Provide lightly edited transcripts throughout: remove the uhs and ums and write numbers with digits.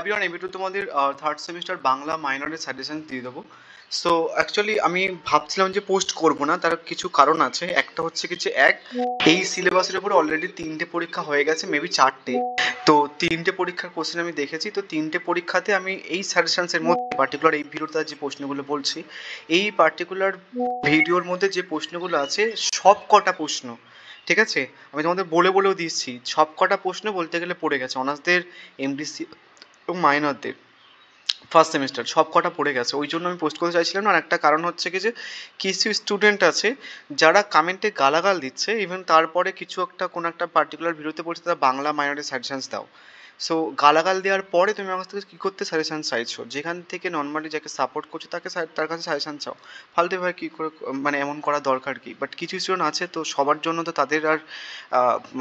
Everyone এবার তোমাদের third semester Bangla মাইনরের suggestion দিয়ে দেবো। সো অ্যাকচুয়ালি আমি ভাবছিলাম যে পোস্ট করব না, তার কিছু কারণ আছে। একটা হচ্ছে কি যে এই সিলেবাসের উপর অলরেডি 3টে পরীক্ষা হয়ে গেছে, মেবি 4টে। তো 3টে পরীক্ষার কোশ্চেন আমি দেখেছি, তো 3টে পরীক্ষাতে আমি এই সাজেশনসের মধ্যে পার্টিকুলার এই ভিডিওতে যে প্রশ্নগুলো বলছি, এই পার্টিকুলার ভিডিওর মধ্যে যে প্রশ্নগুলো আছে সব কটা প্রশ্ন, ঠিক আছে, আমি তোমাদের বলেও দিচ্ছি, সব কটা প্রশ্ন বলতে গেলে পড়ে গেছে অনার্সদের, এমডিসি এবং মাইনরদের ফার্স্ট সেমিস্টার সব কটা পড়ে গেছে। ওই জন্য আমি পোস্ট করতে চাইছিলাম না। আর একটা কারণ হচ্ছে কি যে কিছু স্টুডেন্ট আছে যারা কমেন্টে গালাগাল দিচ্ছে, ইভেন তারপরে কিছু একটা কোনো একটা পার্টিকুলার ভিডিওতে বলছে তারা বাংলা মাইনরের সাজেশনস দাও। সো গালাগাল দেওয়ার পরে তুমি আমার কাছ থেকে কী করতে সাজেশন চাইছো? যেখান থেকে নর্মালি যাকে সাপোর্ট করছো তাকে তার কাছে সাজেশন চাও। ফালতু ভাই কী করে, মানে এমন করা দরকার কি? বাট কিছু স্টুডেন্ট আছে, তো সবার জন্য তো তাদের আর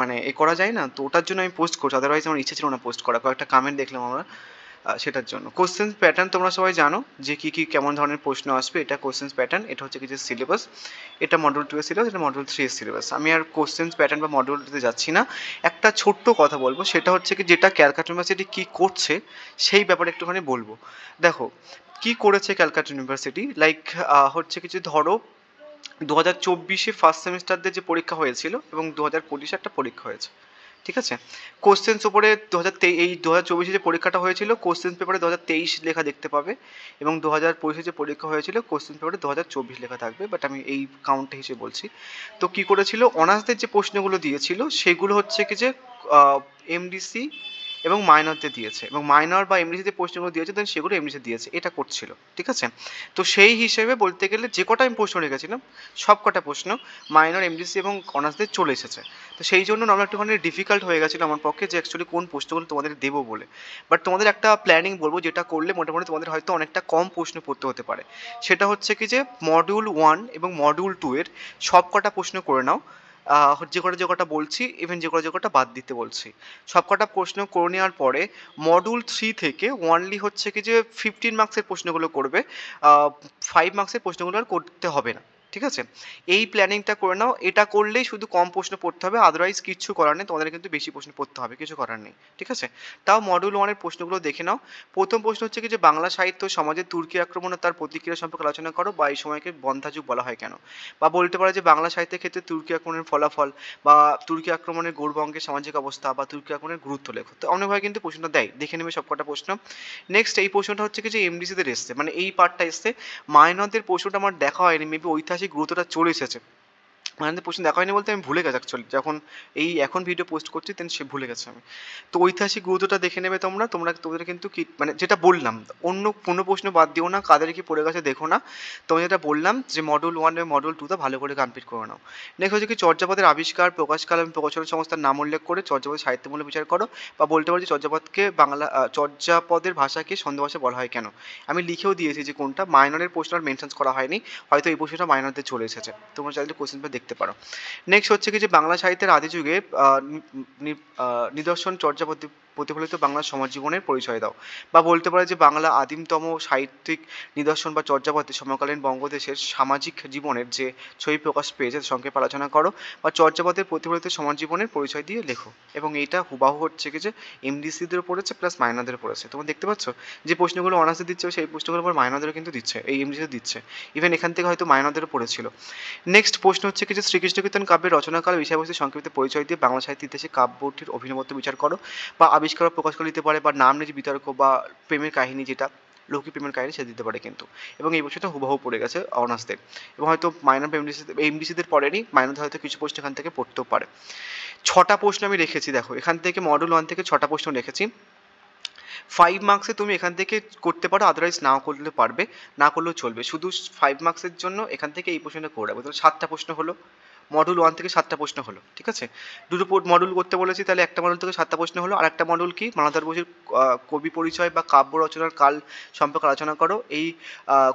মানে এ করা যায় না, তো ওটার জন্য আমি পোস্ট করছি। আদারওয়াইজ আমার ইচ্ছে ছিল না পোস্ট করা, কয়েকটা কমেন্ট দেখলাম আমরা, সেটার জন্য। কোশ্চেন প্যাটার্ন তোমরা সবাই জানো যে কী কী কেমন ধরনের প্রশ্ন আসবে। এটা কোশ্চেন প্যাটার্ন, এটা হচ্ছে কি যে সিলেবাস, এটা মডেল 2 এর সিলেবাস, এটা মডেল 3 এর সিলেবাস। আমি আর কোশ্চেন প্যাটার্ন বা মডেলটিতে যাচ্ছি না। একটা ছোট্ট কথা বলবো, সেটা হচ্ছে কি যেটা ক্যালকাটা ইউনিভার্সিটি কী করছে সেই ব্যাপারে একটুখানি বলবো। দেখো কী করেছে ক্যালকাটা ইউনিভার্সিটি, লাইক হচ্ছে কিছু ধরো 2024 ফার্স্ট সেমিস্টারদের যে পরীক্ষা হয়েছিল এবং 2025 একটা পরীক্ষা হয়েছে, ঠিক আছে। কোশ্চেন্স ওপরে এই 2024 যে পরীক্ষাটা হয়েছিল কোশ্চেন পেপারে 2023 লেখা দেখতে পাবে, এবং 2025 যে পরীক্ষা হয়েছিল কোশ্চেন পেপারে 2024 লেখা থাকবে, বাট আমি এই কাউন্টে হিসেবে বলছি। তো কি করেছিল, অনার্সদের যে প্রশ্নগুলো দিয়েছিল সেগুলো হচ্ছে কি যে এমডিসি এবং মাইনরদের দিয়েছে, এবং মাইনর বা এমডিসি যে প্রশ্নগুলো দিয়েছে দেন সেগুলো এমডিসি দিয়েছে, এটা করছিল, ঠিক আছে। তো সেই হিসেবে বলতে গেলে যে কটা আমি প্রশ্ন রেখেছিলাম সব কটা প্রশ্ন মাইনর, এমডিসি এবং অনার্সদের চলে এসেছে। তো সেই জন্য আমার একটুখানি ডিফিকাল্ট হয়ে গেছিলো আমার পক্ষে যে অ্যাকচুয়ালি কোন প্রশ্নগুলো তোমাদের দেবো বলে। বাট তোমাদের একটা প্ল্যানিং বলবো যেটা করলে মোটামুটি তোমাদের হয়তো অনেকটা কম প্রশ্ন পড়তে হতে পারে। সেটা হচ্ছে কি যে মডিউল 1 এবং মডিউল 2 এর সব কটা প্রশ্ন করে নাও। যে কটা বলছি, ইভেন যে কটা বাদ দিতে বলছি, সব কটা প্রশ্ন করে নেওয়ার পরে মডিউল 3 থেকে ওনলি হচ্ছে কি যে 15 মার্কসের প্রশ্নগুলো করবে, 5 মার্কসের প্রশ্নগুলো আর করতে হবে না, ঠিক আছে। এই প্ল্যানিংটা করে নাও, এটা করলেই শুধু কম প্রশ্ন পড়তে হবে, আদারওয়াইজ কিচ্ছু করার নেই, তোমাদের কিন্তু বেশি প্রশ্ন পড়তে হবে, কিছু করার নেই, ঠিক আছে। তাও মডিউল 1 এর প্রশ্নগুলো দেখে নাও। প্রথম প্রশ্ন হচ্ছে কি যে বাংলা সাহিত্য সমাজে তুর্কি আক্রমণ ও তার প্রতিক্রিয়া সম্পর্কে আলোচনা করো, বা এই সময়কে বন্ধ্যা যুগ বলা হয় কেন। বা বলতে পারো যে বাংলা সাহিত্যের ক্ষেত্রে তুর্কি আক্রমণের ফলাফল, বা তুর্কি আক্রমণের গৌরবঙ্গের সামাজিক অবস্থা, বা তুর্কি আক্রমণের গুরুত্ব লেখো। তো অনেকভাবে কিন্তু প্রশ্নটা দেয়, দেখে নেবে সব কটা প্রশ্ন। নেক্সট এই প্রশ্নটা হচ্ছে কি যে এমডিসিদের এসছে, মানে এই পার্টটা এসছে। মাইনরদের প্রশ্নটা আমার দেখা হয়নি, মেবি ঐতিহাসিক গুরুত্বটা চলে এসেছে। মানে প্রশ্ন দেখা হয়নি বলতে আমি ভুলে গেছি অ্যাকচুয়ালি, যখন এই এখন ভিডিও পোস্ট করছি দেন সে ভুলে গেছে আমি। তো ঐতিহাসিক গুরুত্বটা দেখে নেবে তোমরা কিন্তু কি মানে যেটা বললাম, অন্য কোনো প্রশ্ন বাদ দিও না, কাদের কি পড়ে গেছে দেখো না। তোমার যেটা বললাম যে মডিউল 1 এবং মডিউল 2 ভালো করে কমপ্লিট করে নাও। নেক্সট হচ্ছে কি চর্যাপদের আবিষ্কার, প্রকাশকাল এবং প্রকাশনা সংস্থার নাম উল্লেখ করে চর্যাপদের সাহিত্যমূল্য বিচার করো, বা বলতে পারো যে চর্যাপদকে বাংলা চর্যাপদের ভাষাকে ছন্দ ভাষা বলা হয় কেন। আমি লিখেও দিয়েছি যে কোনটা, মাইনরের প্রশ্ন আর মেনশন করা হয়নি, হয়তো এই প্রশ্নটা মাইনরদের চলে এসেছে, তোমরা চাইলে কোশ্চেন পেপার দেখতে পারো। নেক্সট হচ্ছে কি যে বাংলা সাহিত্যের আদি যুগে নিদর্শন চর্যা প্রতিফলিত বাংলা সমাজ জীবনের পরিচয় দাও, বা বলতে পারে যে বাংলা আদিমতম সাহিত্যিক নিদর্শন বা চর্যাপদে সমকালীন বঙ্গদেশের সামাজিক জীবনের যে ছবি প্রকাশ পেয়েছে সংক্ষেপে আলোচনা করো, বা চর্যাপদের প্রতিফলিত সমাজ জীবনের পরিচয় দিয়ে লেখো। এবং এইটা হুবাহু হচ্ছে কি যে এমডিসিদের পড়েছে প্লাস মাইনরদের পড়েছে, তোমরা দেখতে পাচ্ছ যে প্রশ্নগুলো অনার্সে দিচ্ছে সেই প্রশ্নগুলো আবার মাইনরদেরও কিন্তু দিচ্ছে, এই এমডিসি দিচ্ছে, ইভেন এখান থেকে হয়তো মাইনরদেরও পড়েছিল। নেক্সট প্রশ্ন হচ্ছে কি যে শ্রীকৃষ্ণ কীর্তন কাব্যের রচনাকাল বিষয়বস্তু সংক্ষিপ্ত পরিচয় দিয়ে বাংলা সাহিত্য ইতিহাসে কাব্যটির অভিনবত্ব বিচার করো, বা আবিষ্কার প্রকাশ করে দিতে পারে, বা নাম নিয়ে বিতর্ক, বা প্রেমের কাহিনী যেটা লৌকিক প্রেমের কাহিনী সেটা দিতে পারে কিন্তু। এবং এই বছরটা হুবহু পড়ে গেছে অনার্সদের, এবং হয়তো মাইনর এমডিসিদের পড়েনি, মাইনর হয়তো কিছু প্রশ্ন এখান থেকে পড়তেও পারে। 6টা প্রশ্ন আমি রেখেছি, দেখো এখান থেকে মডিউল 1 থেকে 6টা প্রশ্ন রেখেছি। 5 মার্কসে তুমি এখান থেকে করতে পারো, আদারওয়াইজ নাও করলে পারবে, না করলেও চলবে। শুধু 5 মার্কসের জন্য এখান থেকে এই প্রশ্নটা করে রাখবে, তাহলে 7টা প্রশ্ন হলো। মডিউল 1 থেকে 7টা প্রশ্ন হলো, ঠিক আছে। দুটো মডিউল করতে বলেছি, তাহলে একটা মডিউল থেকে 7টা প্রশ্ন হলো। আর একটা মডিউল কি, মানবতার বসুর কবি পরিচয় বা কাব্য রচনার কাল সম্পর্কে আলোচনা করো, এই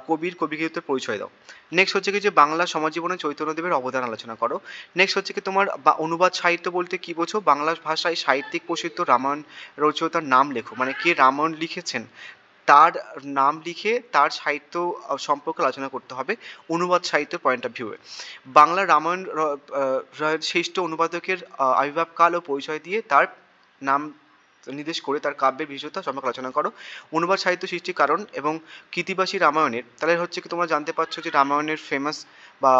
কবি কৃতিত্বের পরিচয় দাও। নেক্সট হচ্ছে কি যে বাংলা সমাজ জীবনে চৈতন্যদেবের অবদান আলোচনা করো। নেক্সট হচ্ছে কি তোমার বা অনুবাদ সাহিত্য বলতে কি বোঝো, বাংলা ভাষায় সাহিত্যিক প্রসিদ্ধ রামায়ণ রচয়িতার নাম লেখো, মানে কে রামায়ণ লিখেছেন তার নাম লিখে তার সাহিত্য সম্পর্কে আলোচনা করতে হবে অনুবাদ সাহিত্যের পয়েন্ট অফ ভিউয়ে। বাংলা রামায়ণ শ্রেষ্ঠ অনুবাদকের আবির্ভাবকাল ও পরিচয় দিয়ে তার নাম নির্দেশ করে তার কাব্যের বিশেষত্ব সম্পর্কে আলোচনা করো। অনুবাদ সাহিত্য সৃষ্টির কারণ এবং কৃতিবাসী রামায়ণের, তাহলে হচ্ছে কি তোমরা জানতে পারছো যে রামায়ণের ফেমাস বা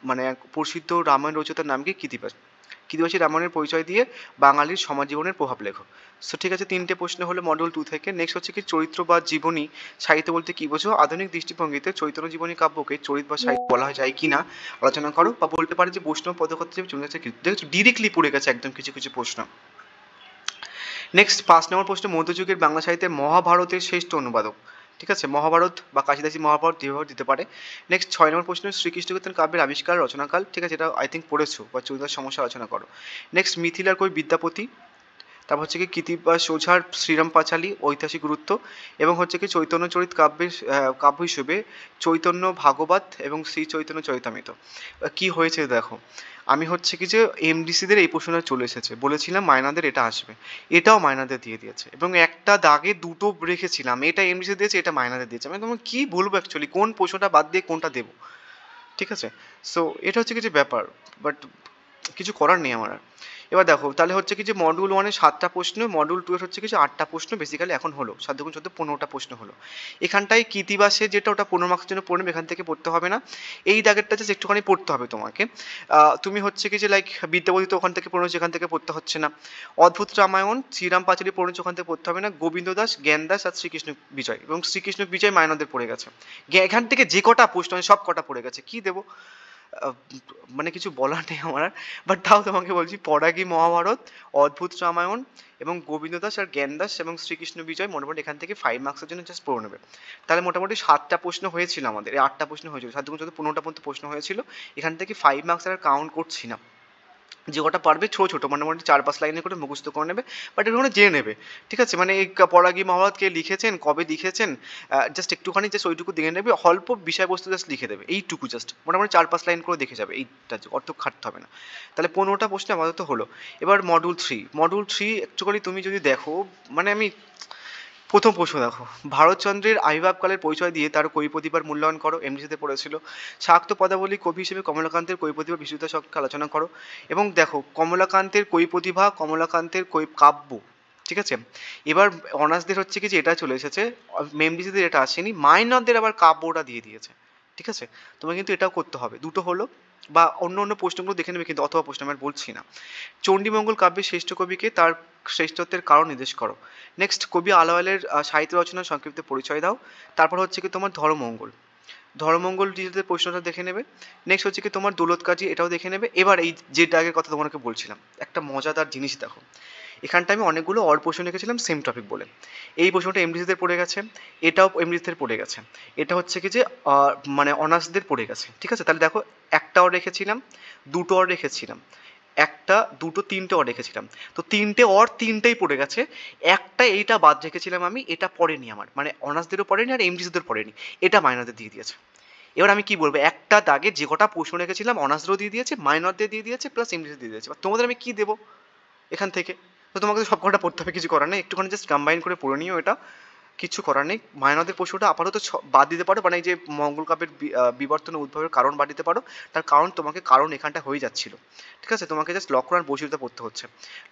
মানে এক প্রসিদ্ধ রামায়ণ রচয়িতার নাম কি? কৃতিবাস। কৃতিবাসী রামায়ণের পরিচয় দিয়ে বাঙালির সমাজ জীবনের প্রভাব লেখো। সো ঠিক আছে, 3টে প্রশ্ন হলো মডেল 2 থেকে। নেক্সট হচ্ছে কি চরিত্র বা জীবনী সাহিত্য বলতে কি বোঝো? আধুনিক দৃষ্টিভঙ্গিতে চৈতন্য জীবনী কাব্যকে চরিত বা সাহিত্য বলা যায় কিনা আলোচনা করো। বা বলতে পারে যে বৈষ্ণব পদক্ষেপ হিসেবে চলে গেছে। দেখছো ডিরেক্টলি পড়ে গেছে একদম কিছু কিছু প্রশ্ন। নেক্সট 5 নম্বর প্রশ্ন, মধ্যযুগের বাংলা সাহিত্যের মহাভারতের শ্রেষ্ঠ অনুবাদক। ঠিক আছে, মহাভারত বা কাশিদাসী মহাভারত যেভাবে দিতে পারে। নেক্সট 6 নম্বর প্রশ্ন, শ্রীকৃষ্ণ কীর্তন কাব্যের আবিষ্কার রচনাকাল। ঠিক আছে, এটা আই থিঙ্ক পড়েছো বা চরিতার সমস্যা আলোচনা করো। নেক্সট মিথিলার কবি বিদ্যাপতি। তারপর হচ্ছে কি কৃতিবাস ওঝার শ্রীরাম পাঁচালী ঐতিহাসিক গুরুত্ব, এবং হচ্ছে কি চৈতন্য চরিত কাব্যের কাব্য হিসেবে চৈতন্য ভাগবত এবং শ্রী চৈতন্য চরিতামৃত। কি হয়েছে দেখো, আমি হচ্ছে কি যে এমডিসিদের এই প্রশ্নটা চলে এসেছে, বলেছিলাম মাইনাদের এটা আসবে, এটাও মাইনাদের দিয়ে দিয়েছে, এবং একটা দাগে দুটো রেখেছিলাম, এটা এমডিসি দিয়েছে, এটা মাইনাদের দিয়েছে। আমি তোমাকে কি বলবো অ্যাকচুয়ালি, কোন প্রশ্নটা বাদ দিয়ে কোনটা দেবো? ঠিক আছে, সো এটা হচ্ছে কিছু ব্যাপার, বাট কিছু করার নেই আমার আর। এবার দেখো তাহলে হচ্ছে কি যে মডিউল 1-এ 7টা প্রশ্ন, মডিউল 2-এর হচ্ছে কিছু 8টা প্রশ্ন বেসিক্যালি এখন হলো, 7 দুগুণ 14, 15টা প্রশ্ন হলো। এখানটায় কৃতিবাসে যেটা ওটা 15 মার্কসের জন্য পড়বে, এখান থেকে পড়তে হবে না। এই দাগেরটা জাস্ট একটুখানি পড়তে হবে তোমাকে। তুমি হচ্ছে কি যে লাইক বিদ্যাপতি তো ওখান থেকে পড়েছো, এখান থেকে পড়তে হচ্ছে না। অদ্ভুত রামায়ণ শ্রীরাম পাঁচালী পড়েছো, ওখান থেকে পড়তে হবে না। গোবিন্দ দাস, জ্ঞান দাস আর শ্রীকৃষ্ণ বিজয়, এবং শ্রীকৃষ্ণ বিজয় মাইনরদের পড়ে গেছে। এখান থেকে যে কটা প্রশ্ন সব কটা পড়ে গেছে, কি দেবো? মানে কিছু বলার নেই আমার আর। বাট তাও তোমাকে বলছি, পরাগী মহাভারত, অদ্ভুত রামায়ণ এবং গোবিন্দ দাস আর জ্ঞান দাস এবং শ্রীকৃষ্ণ বিজয় মোটামুটি এখান থেকে 5 মার্কসের জন্য জাস্ট পড়ে নেবে। তাহলে মোটামুটি 7টা প্রশ্ন হয়েছিল আমাদের, এই 8টা প্রশ্ন হয়েছিল, 7 দুগুণ 14, 15টা পর্যন্ত প্রশ্ন হয়েছিল। এখান থেকে 5 মার্কসের আর কাউন্ট করছি না। যে কটা পারবে ছোটো ছোটো মোটামুটি 4-5 লাইনে করে মুখস্থ করে নেবে, বাট এগুলো জেনে নেবে। ঠিক আছে, মানে এই পরাগী মহাভারত কে লিখেছেন, কবে লিখেছেন, জাস্ট একটুখানি জাস্ট ওইটুকু দেখে নেবে, অল্প বিষয়বস্তু জাস্ট লিখে দেবে, এইটুকু জাস্ট মোটামুটি 4-5 লাইন করে দেখে যাবে, এইটা অত খাটতে হবে না। তাহলে 15টা প্রশ্ন আমাদের তো হলো। এবার মডিউল 3 অ্যাকচুয়ালি তুমি যদি দেখো, মানে আমি প্রথম প্রশ্ন দেখো, ভারতচন্দ্রের আবির্ভাবকালের পরিচয় দিয়ে তার কবি প্রতিভার মূল্যায়ন করো, এমডিসিতে পড়েছিল। শাক্ত পদাবলী কবি হিসেবে কমলাকান্তের কবি প্রতিভার বিশুদ্ধ সম্পর্কে আলোচনা করো। এবং দেখো কমলাকান্তের কবি প্রতিভা, কমলাকান্তের কবি কাব্য। ঠিক আছে, এবার অনার্সদের হচ্ছে কি যে এটা চলে এসেছে, এমডিসিদের এটা আসেনি, মাইনরদের আবার কাব্যটা দিয়ে দিয়েছে। ঠিক আছে, তোমাকে কিন্তু এটাও করতে হবে, দুটো হলো। বা অন্য অন্য প্রশ্নগুলো দেখে নেবে কিন্তু, অথবা প্রশ্ন আমি আর বলছি না। চণ্ডীমঙ্গল কাব্যের শ্রেষ্ঠ কবিকে, তার শ্রেষ্ঠত্বের কারণ নির্দেশ করো। নেক্সট কবি আলাওয়ালের সাহিত্য রচনার সংক্ষিপ্ত পরিচয় দাও। তারপর হচ্ছে কি তোমার ধর্মমঙ্গল ডিজিটের প্রশ্নটা দেখে নেবে। নেক্সট হচ্ছে কি তোমার দৌলত কাজী, এটাও দেখে নেবে। এবার এই যে আগের কথা তোমাকে বলছিলাম, একটা মজাদার জিনিস দেখো, এখানটা আমি অনেকগুলো অর প্রশ্ন লিখেছিলাম সেম টপিক বলে। এই প্রশ্নটা এমডিসিদের পড়ে গেছে, এটাও এমডিসিদের পড়ে গেছে, এটা হচ্ছে কি যে মানে অনার্সদের পড়ে গেছে। ঠিক আছে, তাহলে দেখো একটা অর রেখেছিলাম, দুটো অর রেখেছিলাম, একটা দুটো তিনটে অর রেখেছিলাম, তো তিনটে অর তিনটেই পড়ে গেছে। একটা এইটা বাদ রেখেছিলাম আমি, এটা পড়েনি আমার, মানে অনার্সদেরও পড়েনি আর এমডিসিদের পড়েনি, এটা মাইনরদের দিয়ে দিয়েছে। এবার আমি কি বলবো, একটা দাগে যে কটা প্রশ্ন রেখেছিলাম অনার্সদেরও দিয়ে দিয়েছে, মাইনরদের দিয়ে দিয়েছে, প্লাস এমডিসি দিয়ে দিয়েছে। তোমাদের আমি কি দেবো এখান থেকে? তো তোমাকে তো সব কটা পড়তে হবে, কিছু করার নেই, একটুখানি জাস্ট কম্বাইন করে পড়ে নিও এটা, কিছু করার নেই। মায়ানদের প্রশ্নটা আপাতত বাদ দিতে পারো, মানে এই যে মঙ্গল কাব্যের বিবর্তন উদ্ভবের কারণ বাদ দিতে পারো, তার কারণ তোমাকে কারণ এখানটা হয়ে যাচ্ছিল। ঠিক আছে, তোমাকে জাস্ট লক্ষণ আর বৈশিষ্ট্য পড়তে হচ্ছে।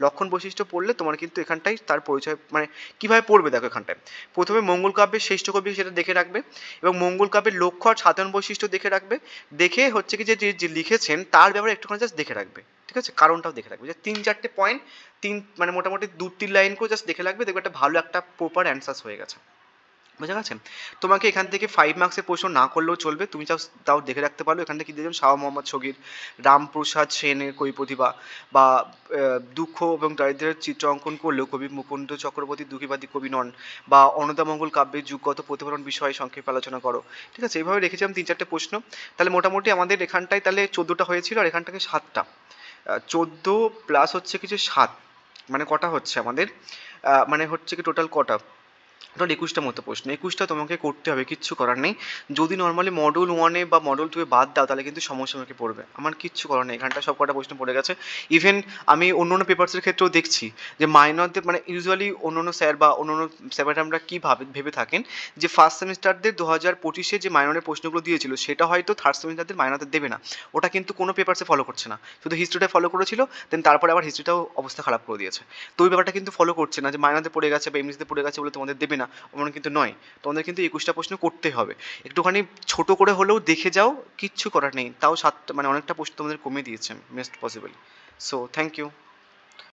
লক্ষণ বৈশিষ্ট্য পড়লে তোমার কিন্তু এখানটাই তার পরিচয়, মানে কীভাবে পড়বে দেখো এখানটায়। প্রথমে মঙ্গল কাব্যের শ্রেষ্ঠ কবি সেটা দেখে রাখবে, এবং মঙ্গল কাব্যের লক্ষ্য আর সাধারণ বৈশিষ্ট্য দেখে রাখবে। দেখে হচ্ছে কি যে লিখেছেন তার ব্যাপারে একটুখানি জাস্ট দেখে রাখবে। ঠিক আছে, কারণটাও দেখে রাখবে, যে 3-4টে পয়েন্ট, মানে মোটামুটি 2-3 লাইন করে জাস্ট দেখে রাখবে, দেখবে একটা ভালো একটা প্রপার অ্যান্সার্স হয়ে গেছে। বুঝা গেছে? তোমাকে এখান থেকে 5 মার্কসের প্রশ্ন না করলেও চলবে, তুমি তাও দেখে রাখতে পারো। এখান থেকে কি দিয়েছেন, শাহ মোহাম্মদ শগীর, রামপ্রসাদ সেনের কবি প্রতিভা, বা দুঃখ এবং দারিদ্র্যের চিত্র অঙ্কন করলেও কবি মুকুন্দ চক্রবর্তী দুঃখীবাদী কবি নন, বা অন্নদামঙ্গল কাব্যের যুগগত প্রতিফলন বিষয়ে সংক্ষেপে আলোচনা করো। ঠিক আছে, এইভাবে রেখেছিলাম 3-4টে প্রশ্ন। তাহলে মোটামুটি আমাদের এখানটায় তাহলে 14টা হয়েছিল, আর এখান থেকে 7টা, 14 প্লাস হচ্ছে কিছু 7, মানে কটা হচ্ছে আমাদের, মানে হচ্ছে কি টোটাল কটা, টোটাল 21টার মতো প্রশ্ন, 21টা তোমাকে করতে হবে, কিচ্ছু করার নেই। যদি নর্মালি মডিউল 1-এ বা মডিউল 2-এ বাদ দাও তাহলে কিন্তু সমস্যা মুখে পড়বে, আমার কিচ্ছু করার নেই, এখানটা সব কটা প্রশ্ন পড়ে গেছে। ইভেন আমি অন্য অন্য পেপারসের ক্ষেত্রেও দেখছি যে মাইনরদের মানে ইউজুয়ালি অন্য অন্য স্যার বা অন্য অন্য স্যার ম্যাডামরা কী ভেবে থাকেন যে ফার্স্ট সেমিস্টারদের 2025-এ যে মাইনরের প্রশ্নগুলো দিয়েছিল সেটা হয়তো থার্ড সেমিস্টারদের মাইনরদের দেবে না, ওটা কিন্তু কোনো পেপারসে ফলো করছে না, শুধু হিস্ট্রিটা ফলো করেছিল, দেন তারপরে আবার হিস্ট্রিটাও অবস্থা খারাপ করে দিয়েছে। তো ওই ব্যাপারটা কিন্তু ফলো করছে না যে মাইনরদের পড়ে গেছে বা এমনিতে পড়ে গেছে বলে তোমাদের দেবে না, এমন কিন্তু নয়। তোমাদের কিন্তু 21টা প্রশ্ন করতে হবে, একটুখানি ছোট করে হলেও দেখে যাও, কিচ্ছু করার নেই। তাও 7টা মানে অনেকটা প্রশ্ন তোমাদের কমিয়ে দিয়েছে best possible. So thank you.